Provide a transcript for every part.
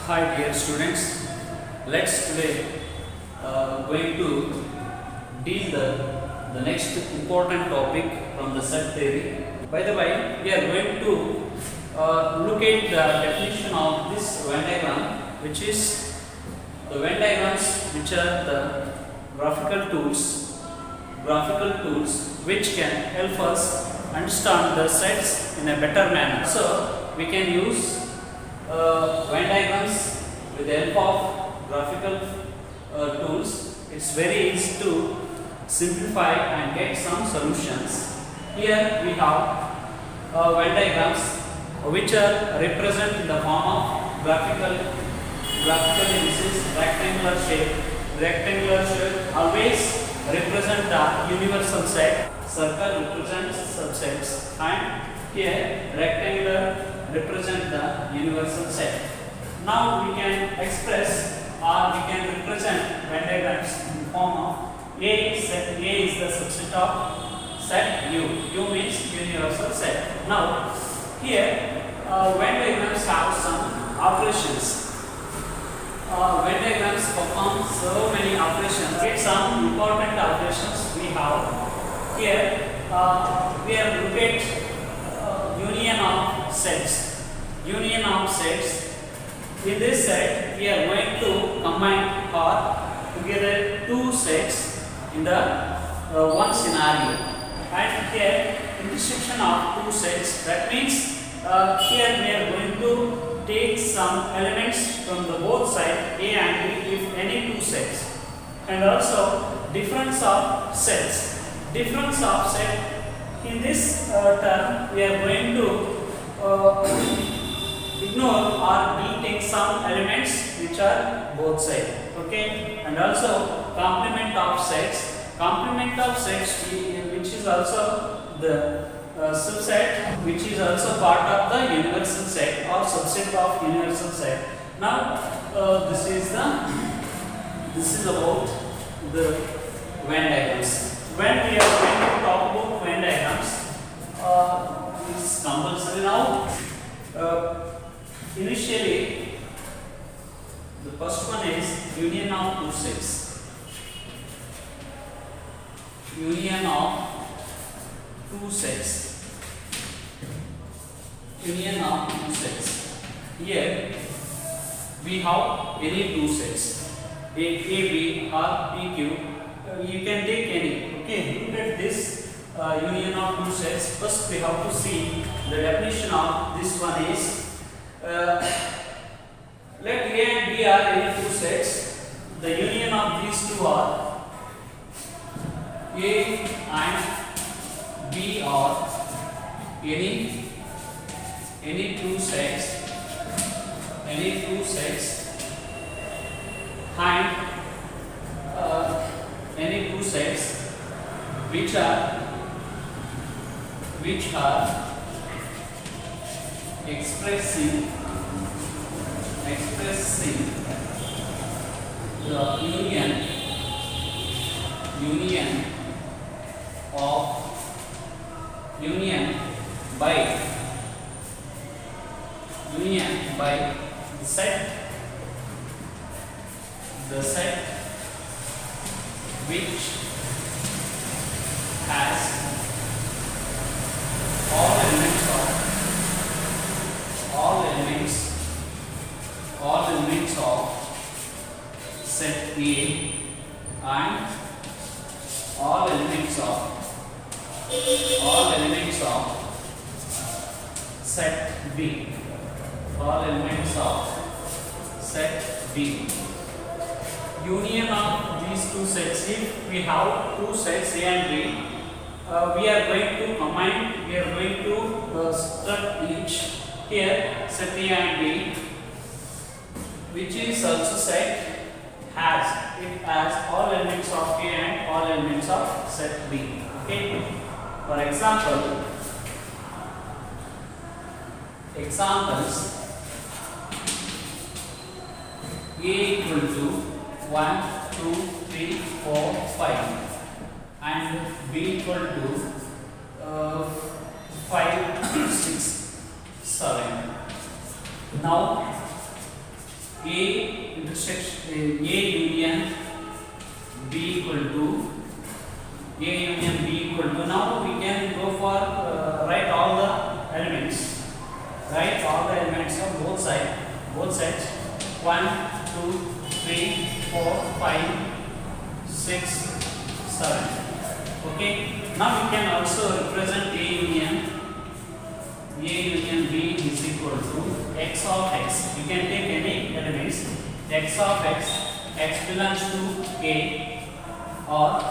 Hi dear students, let's today going to deal the next important topic from the set theory. By the way, we are going to look at the definition of this Venn diagram, which is the Venn diagrams, which are the graphical tools which can help us understand the sets in a better manner. So we can use Venn diagrams with the help of graphical tools. It's very easy to simplify and get some solutions. Here we have Venn diagrams which are represented in the form of graphical indices, rectangular shape. Rectangular shape always represent the universal set. Circle represents subsets, and here rectangular represent the universal set. Now we can express or we can represent Venn diagrams in the form of A is the subset of set U. U means universal set. Now here Venn diagrams have some operations. Venn diagrams perform so many operations. Get some important operations we have. Here we have looked at union of sets. Union of sets. In this set, we are going to combine or together two sets in the one scenario. And here intersection of two sets. That means here we are going to take some elements from the both sides A and B if any two sets. And also difference of sets. Difference of set. In this term, we are going to ignore or we'll take some elements which are both sides. Okay, and also complement of sets. Complement of sets, which is also the subset, which is also part of the universal set or subset of universal set. Now this is about the Venn diagrams. When we are going to talk about Venn diagrams, it's compulsory now. Initially, the first one is union of two sets. Union of two sets. Union of two sets. Here we have any two sets, A, B or PQ. You can take any. Okay, look at this union of two sets. First, we have to see the definition of this one is. Let A and B are any two sets. The union of these two are A and B are any two sets. Any two sets and any two sets which are expressing the union by the set which has all elements of set A and all elements of set B. All elements of set B. Union of these two sets. If we have two sets A and B, we are going to combine. We are going to struct each. Here, set A and B, which is also set it has all elements of A and all elements of set B. Okay. For examples. A equal to 1, 2, 3, 4, 5 and B equal to 5, 6, 7. Now A intersection A union B equal to A union B equal to, now we can go for write all the elements. Write all the elements of both sides. 1, 2, 3, 4, 5, 6, 7. Okay. Now we can also represent A union B is equal to x of x. You can take any elements. X of x belongs to A or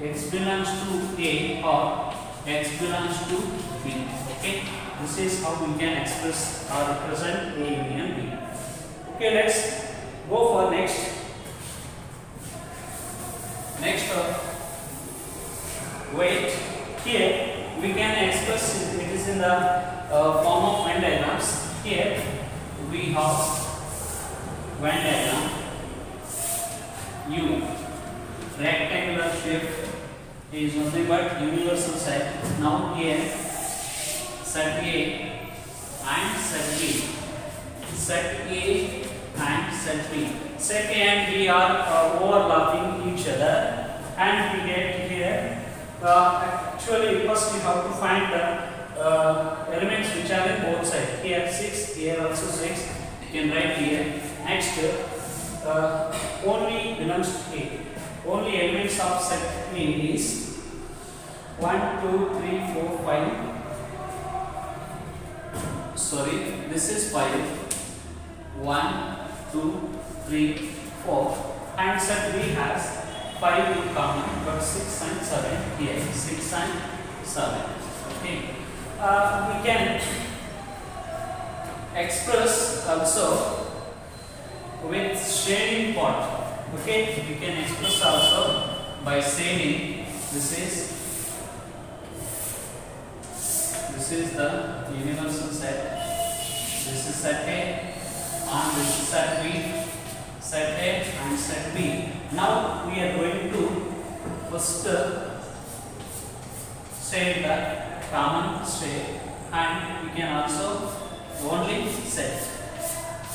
x belongs to A or x belongs to B. Okay, this is how we can express or represent A union B. Okay, let's go for next. Wait, here we can express it is in the form of Venn diagrams. Here we have Venn diagram U, rectangular shape is nothing but universal set. Now here set A and set B, set A and set B. Set A and B are overlapping each other, and we get here actually first we have to find the elements which are in both sides. Here 6, here also 6. You can write here. Next only belongs to A. Only elements of set A is 1, 2, 3, 4, 5. Sorry, this is 5. 1, 2, 3, 4. And set B has 5 in common, but 6 and 7 here. 6 and 7. Okay. We can express also with shading part. Okay, we can express also by shading. This is the universal set. This is set A and this is set B. Set A and set B. Now we are going to first shade the common shade, and we can also only set.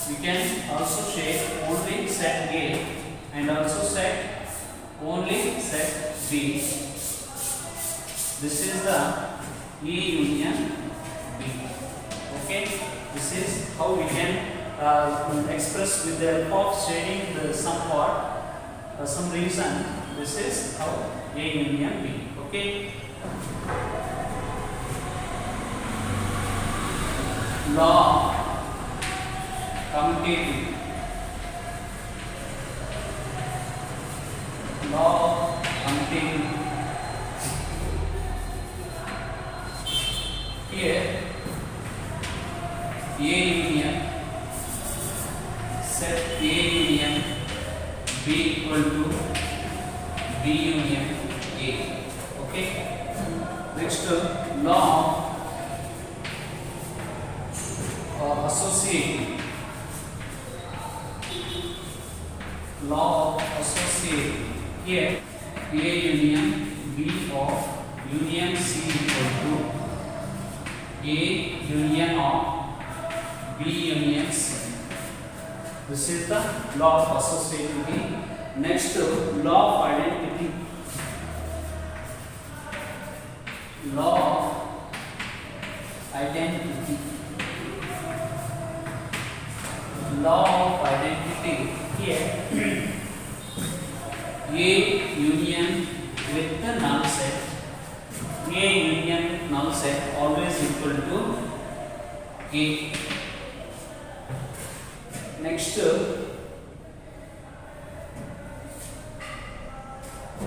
We can also shade only set A and also set only set B. This is the A union B. Okay, this is how we can express with the help of shading the some part, some reason. This is how A union B. Okay. Law commutative. Law commutative. Here A union set A union B equal to B union A. Okay. Next law associative. Law of associative. Here A union B of union C equal to A union of B union C. This is the law of associativity. Next, law of identity. Law of identity. Law of identity. Here A union with the null set. A union null set always equal to A. Next,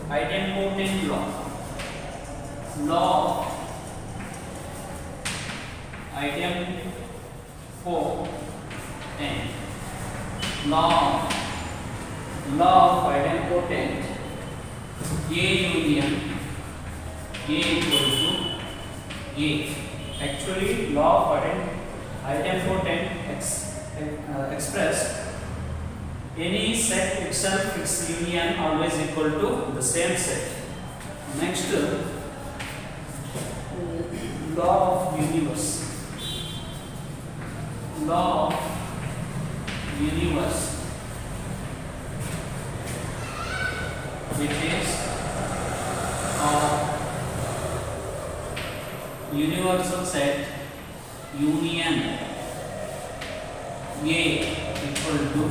idempotent law. Law idempotent. Law of idempotent. A union A equal to A. Actually, law of idempotent express any set itself, its union always equal to the same set. Next, law of universe. Law of universe which is universal set union A equal to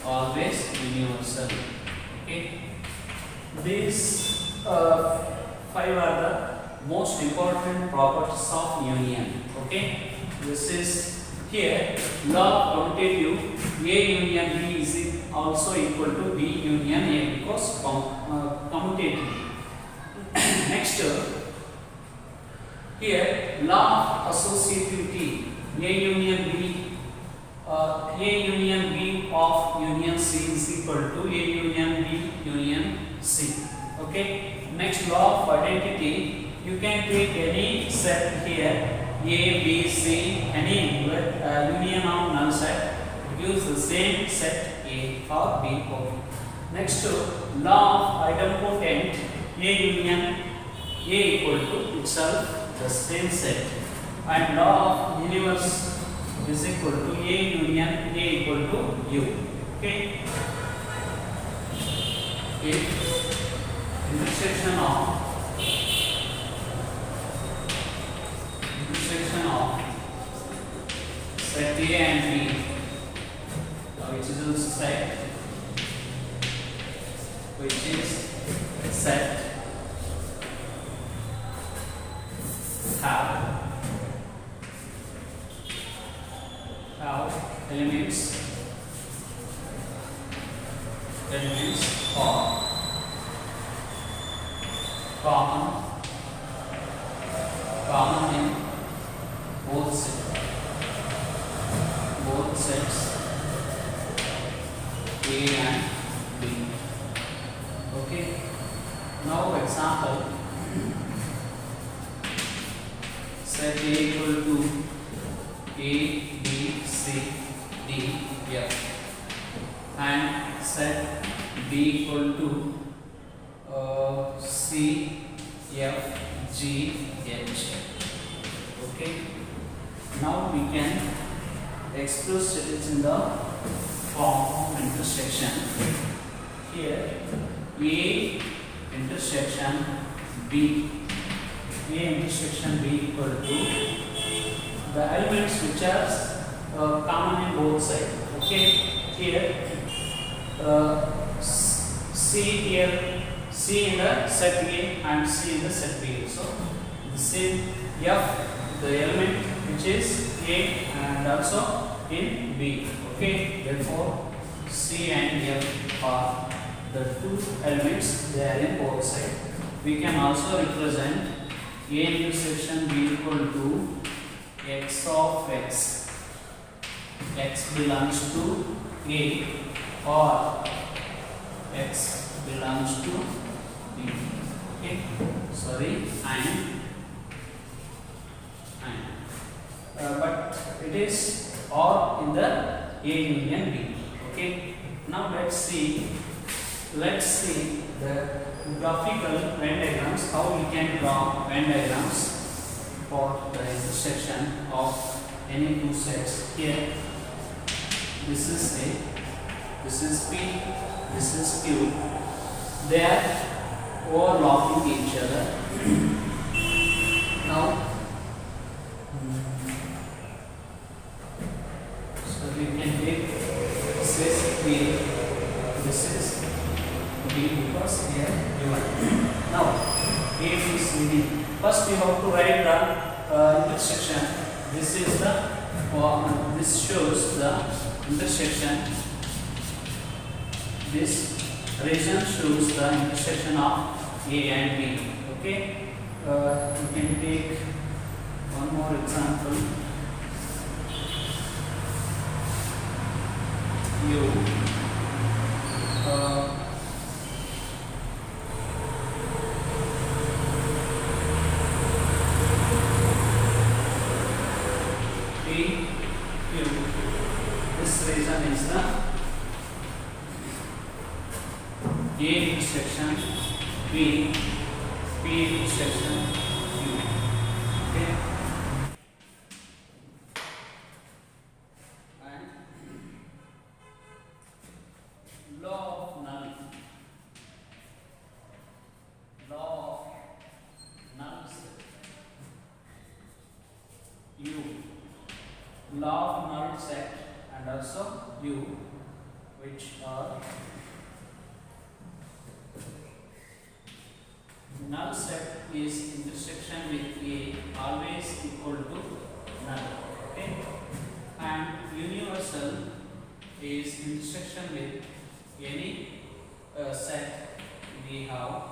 always universal. Okay, these five are the most important properties of union. Okay, this is here law of commutative A union B is also equal to B union A because commutative. Next, here law of associativity A union B. A union B of union C is equal to A union B union C. Okay. Next, law of identity. You can take any set here A, B, C, any union of null set gives the same set A or B. Okay. Next, law of idempotent A union A equal to itself the same set, and law of universe is equal to A union A equal to U. Okay. Intersection of set A and B, which is also set have elements or common in both sets A and B. Okay. Now example, set A equal to A, B, C, D, F, and set B equal to C, F, G, H. Okay. Now we can express it in the form of intersection. Here, A intersection B, equal to the elements which are common in both sides. Okay. Here, C in the set A and C in the set B. So the same F, the element which is A and also in B. Okay. Therefore, C and F are the two elements, they are in both sides. We can also represent A intersection B equal to X of X. X belongs to A or X belongs to B. Okay. Sorry, but it is or in the A union B. Okay. Now let's see the graphical Venn diagrams, how we can draw Venn diagrams for the intersection of any two sets. Here, this is A, this is P, this is Q. They are overlapping each other. Now, so we can take this is B, this is B because here given. Now, A, B, C, D. First, we have to write the intersection. This is this shows the intersection. This region shows the intersection of A and B. Okay. We can take one more example. This region is the A intersection B, P intersection Q. Okay. And U, law of null set, and also U, which are null set is intersection with A always equal to null. Okay, and universal is intersection with any set we have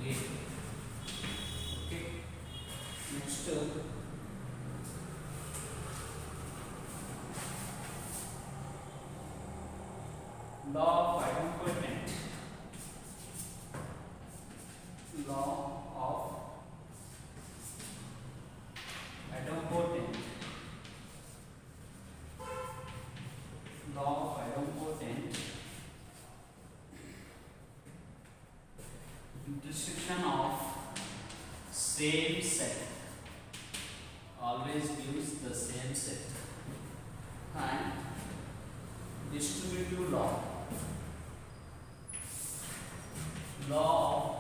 A. Okay, next law of idempotent. Law of idempotent. Law of idempotent. Intersection of same set always gives the same set, and distributive law. Law of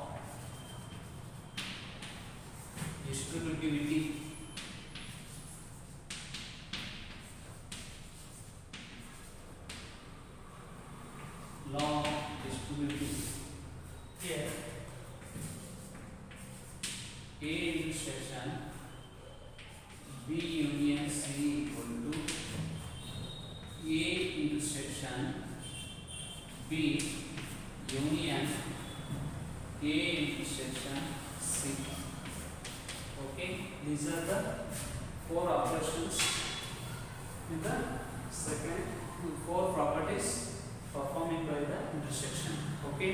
distributivity. Law of distributivity. Here A intersection B union C equal to A intersection B union A intersection C. Okay, these are the four operations in the second, four properties performing by the intersection. Okay,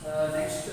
next